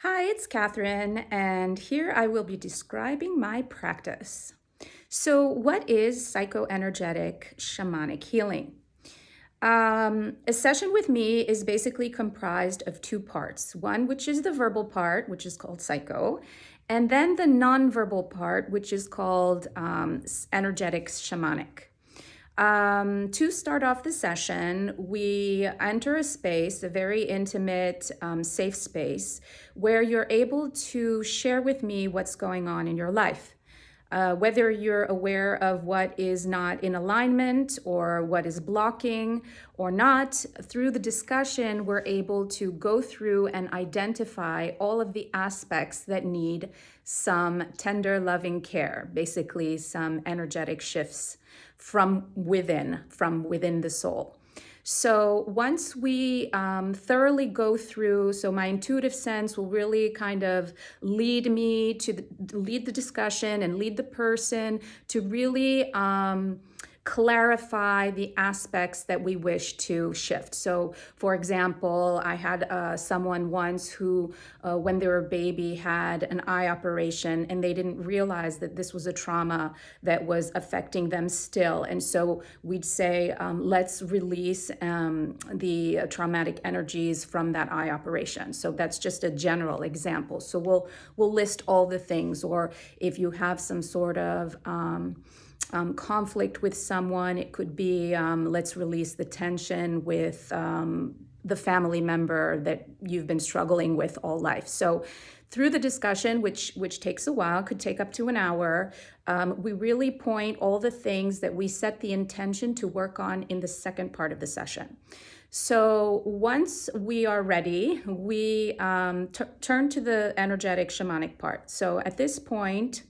Hi, it's Catherine, and here I will be describing my practice. So, what is psychoenergetic shamanic healing? A session with me is basically comprised of two parts. One, which is the verbal part, which is called psycho, and then the nonverbal part, which is called energetic shamanic. To start off the session, we enter a space, a very intimate, safe space, where you're able to share with me what's going on in your life. Whether you're aware of what is not in alignment or what is blocking or not, through the discussion, we're able to go through and identify all of the aspects that need some tender, loving care, basically some energetic shifts from within the soul. So once we thoroughly go through, so my intuitive sense will really kind of lead the discussion and lead the person to really clarify the aspects that we wish to shift. So, for example, I had someone once who, when they were a baby, had an eye operation and they didn't realize that this was a trauma that was affecting them still. And so we'd say, let's release the traumatic energies from that eye operation. So that's just a general example. So we'll list all the things, or if you have some sort of conflict with someone, it could be let's release the tension with the family member that you've been struggling with all life. So through the discussion, which takes a while, could take up to an hour, we really point all the things that we set the intention to work on in the second part of the session. So once we are ready, we turn to the energetic shamanic part. So at this point,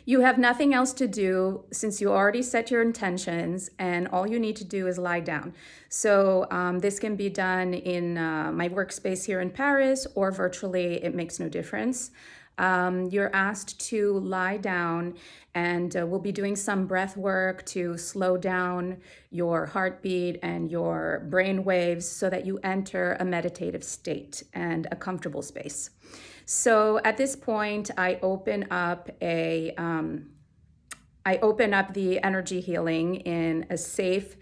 you have nothing else to do since you already set your intentions, and all you need to do is lie down. So this can be done in my workspace here in Paris or virtually, it makes no difference. You're asked to lie down, and we'll be doing some breath work to slow down your heartbeat and your brain waves so that you enter a meditative state and a comfortable space. So at this point, I open up the energy healing in a safe,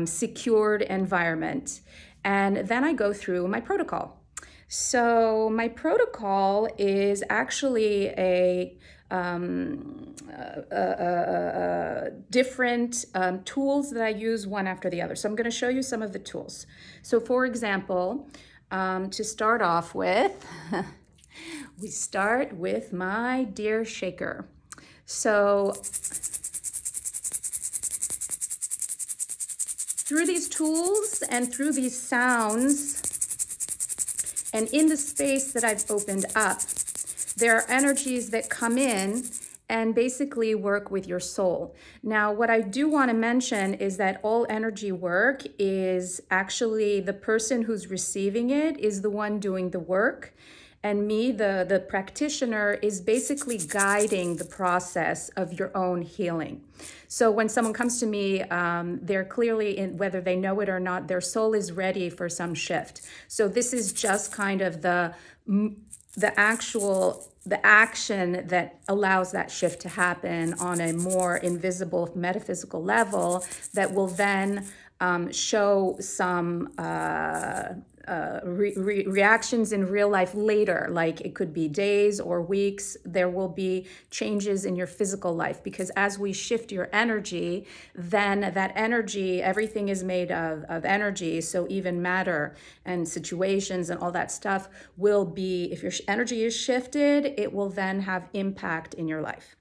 secured environment, and then I go through my protocol. So my protocol is actually a different tools that I use one after the other. So I'm going to show you some of the tools. So for example, to start off with, we start with my dear shaker. So through these tools and through these sounds and in the space that I've opened up, there are energies that come in and basically work with your soul. Now, what I do want to mention is that all energy work is actually the person who's receiving it is the one doing the work. And me, the practitioner, is basically guiding the process of your own healing. So when someone comes to me, they're clearly, whether they know it or not, their soul is ready for some shift. So this is just kind of the action that allows that shift to happen on a more invisible metaphysical level that will then show some reactions in real life later, like it could be days or weeks. There will be changes in your physical life, because as we shift your energy, then that energy, everything is made of energy. So even matter and situations and all that stuff will be, if your energy is shifted, it will then have impact in your life.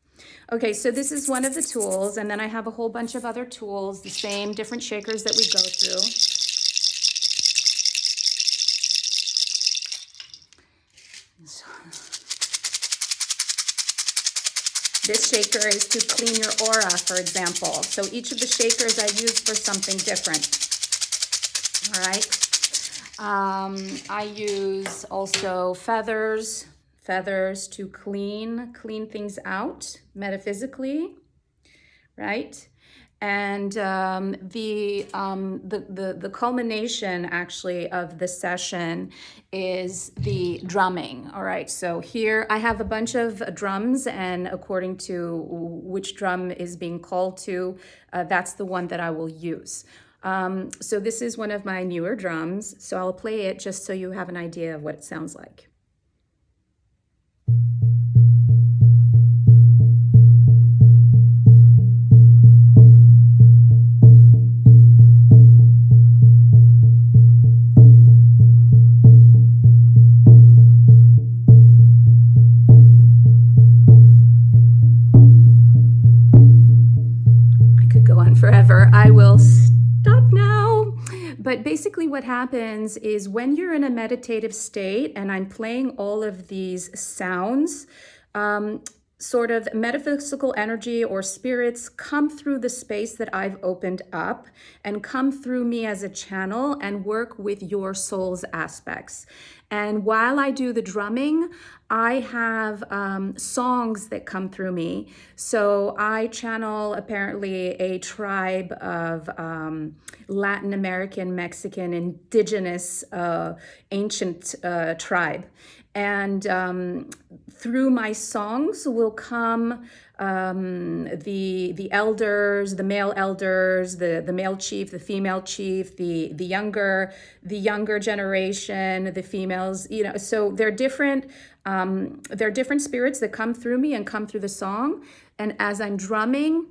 Okay, so this is one of the tools, and then I have a whole bunch of other tools, the same different shakers that we go through. This shaker is to clean your aura, for example. So each of the shakers I use for something different. All right. I use also feathers to clean things out metaphysically, right? And the culmination actually of the session is the drumming. All right, so here I have a bunch of drums, and according to which drum is being called to, that's the one that I will use. So this is one of my newer drums, so I'll play it just so you have an idea of what it sounds like. Forever. I will stop now. But basically what happens is when you're in a meditative state and I'm playing all of these sounds, sort of metaphysical energy or spirits come through the space that I've opened up and come through me as a channel and work with your soul's aspects. And while I do the drumming, I have songs that come through me. So I channel apparently a tribe of Latin American, Mexican, indigenous, ancient tribe. And through my songs will come the elders, the male elders, the male chief, the female chief, the younger generation, the females. You know, so they're different. They're different spirits that come through me and come through the song. And as I'm drumming,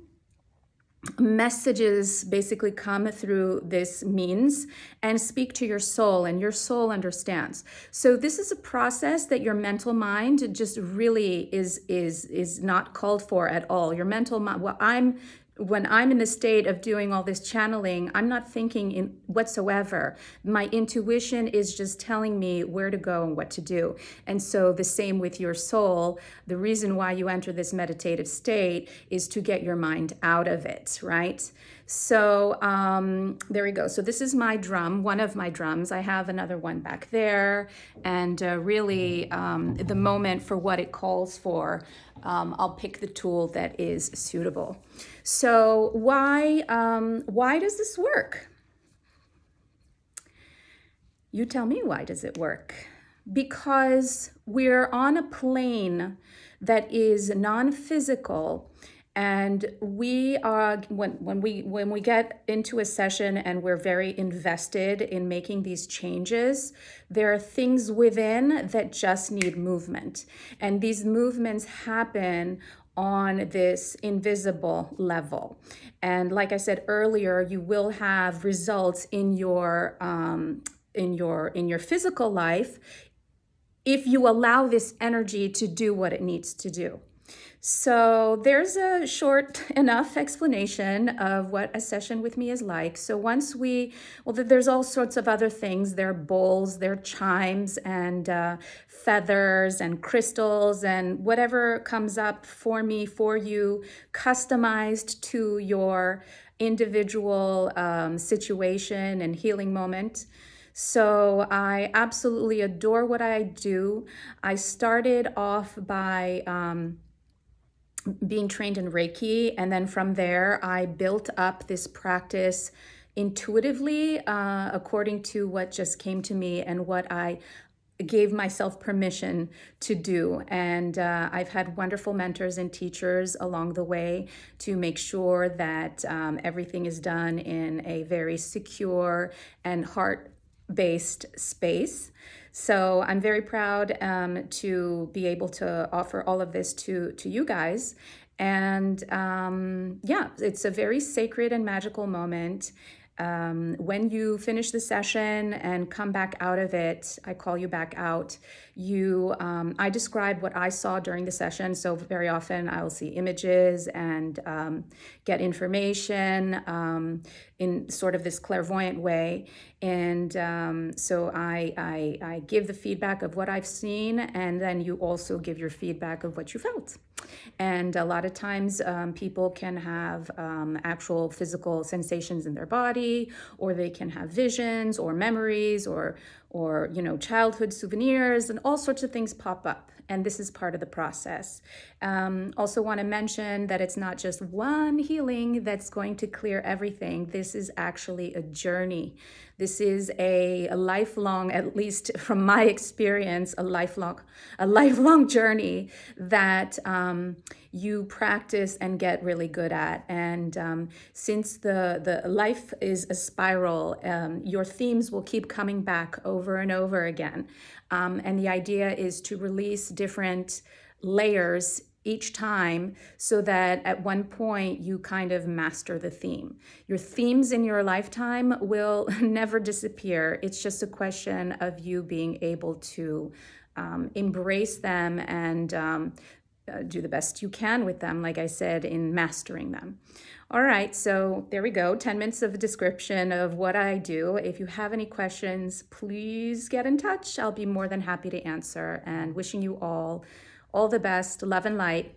messages basically come through this means and speak to your soul, and your soul understands. So this is a process that your mental mind just really is not called for at all. Your mental mind, when I'm in the state of doing all this channeling, I'm not thinking in whatsoever. My intuition is just telling me where to go and what to do. And so the same with your soul. The reason why you enter this meditative state is to get your mind out of it, right? So there we go. So this is my drum, one of my drums. I have another one back there. And really the moment for what it calls for, I'll pick the tool that is suitable. So why does this work? You tell me, why does it work? Because we're on a plane that is non-physical, and we are when we get into a session and we're very invested in making these changes, there are things within that just need movement, and these movements happen on this invisible level. And like I said earlier, you will have results in your physical life if you allow this energy to do what it needs to do. So there's a short enough explanation of what a session with me is like. So once there's all sorts of other things. There are bowls, there are chimes, and feathers and crystals and whatever comes up for me, for you, customized to your individual situation and healing moment. So I absolutely adore what I do. I started off by being trained in Reiki, and then from there I built up this practice intuitively according to what just came to me and what I gave myself permission to do. And I've had wonderful mentors and teachers along the way to make sure that everything is done in a very secure and heart-based space. So I'm very proud to be able to offer all of this to you guys. And yeah, it's a very sacred and magical moment. When you finish the session and come back out of it, I call you back out. I describe what I saw during the session. So very often I will see images and get information in sort of this clairvoyant way. And so I give the feedback of what I've seen, and then you also give your feedback of what you felt. And a lot of times people can have actual physical sensations in their body, or they can have visions or memories or or childhood souvenirs, and all sorts of things pop up. And this is part of the process. Also want to mention that it's not just one healing that's going to clear everything. This is actually a journey. This is a lifelong, at least from my experience, a lifelong journey that you practice and get really good at. And since the life is a spiral, your themes will keep coming back over and over again. And the idea is to release different layers each time so that at one point you kind of master the theme. Your themes in your lifetime will never disappear. It's just a question of you being able to embrace them and do the best you can with them, like I said, in mastering them. All right, so there we go. 10 minutes of a description of what I do. If you have any questions, please get in touch. I'll be more than happy to answer, and wishing you all the best, love and light.